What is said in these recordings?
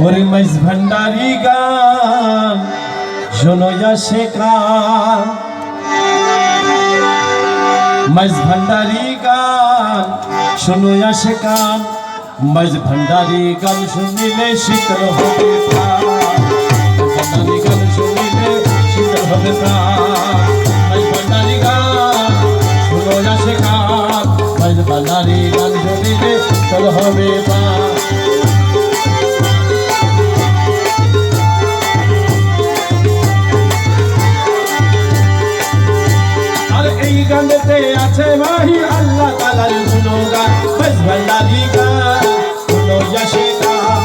ওরে মাইজ ভান্ডারি গান শোনয়া শেখান মাইজ ভান্ডারি গান শোনয়া শেখান মাইজ ভান্ডারি গান শুনিলে শীতল হবে প্রাণ ভান্ডারি গান শুনিলে শীতল হবে প্রাণ মাইজ ভান্ডারি গান শোনয়া শেখান মাইজ ভান্ডারি গান শুনিলে শীতল হবে প্রাণ গানেতে আছে মাহি আল্লাহ তাআলার গুণগান মাইজ ভান্ডারি গান শোনয়া শেখান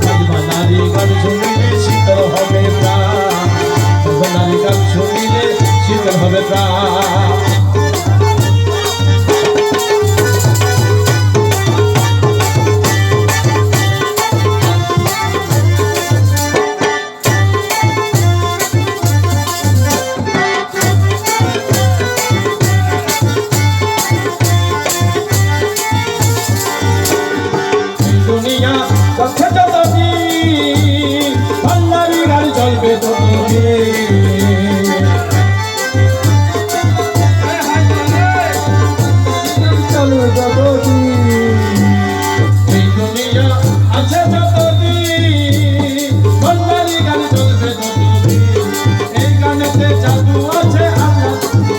মাইজ ভান্ডারি গান শুনিলে শীতল হবে প্রাণ ভান্ডারি গান শুনিলে শীতল হবে প্রাণ পথে যতদিন ভান্ডারি গান চলবে ততদিন চলবে ততদিন এই দুনিয়া আছে যতদিন ভান্ডারি গান চলবে ততদিন এই গানেতে জাদু আছে আল্লাহ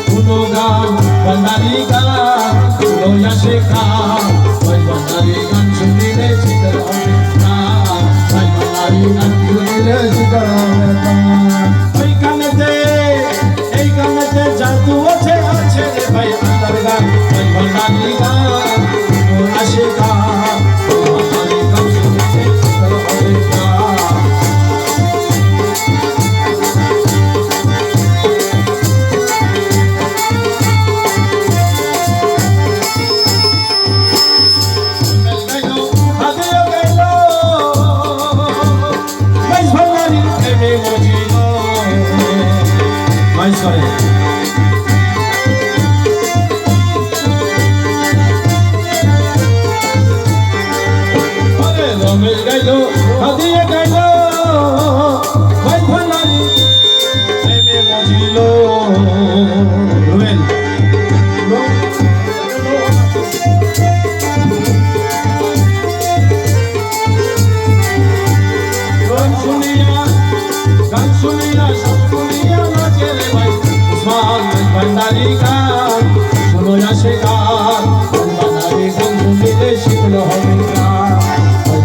গুণগান ভান্ডারি গান শোনয়া শেখান ওই ভান্ডারি গান শুনিলে শীতল হবে এই গানেতে জাদু আছে আছে রে ভাই আল্লাহর গান ওই ভান্ডারি গান শোনয়া শেখান ওই ভান্ডারি গান শুনিলে শীতল হবে প্রাণ রমেশ গাইলো হাদিয়ে গাইলো ভাই ভান্ডারি প্রেমে মজিল রুবেল গান শুনিয়া সব শুনিয়া নাচে রে ভাই উসমান ভান্ডারি গান শোনয়া শেখান ভান্ডারি গান শুনিলে শীতল হবে প্রাণ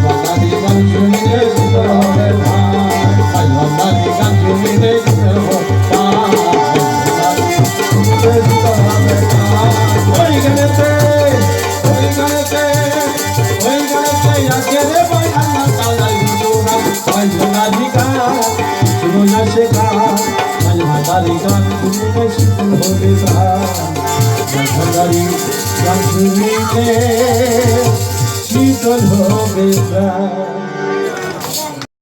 ভান্ডারি গান শুনিলে শীতল হবে প্রাণ ভান্ডারি গান শুনিলে শীতল হবে প্রাণ ওই গানেতে আছে রে ভাই আল্লাহ তাআলার গুণগান ভাই ভান্ডারি গান শোনয়া শেখান ভাই ভান্ডারি গান শুনিলে শীতল হবে প্রাণ ভান্ডারি গান শুনিলে শীতল হবে প্রাণ।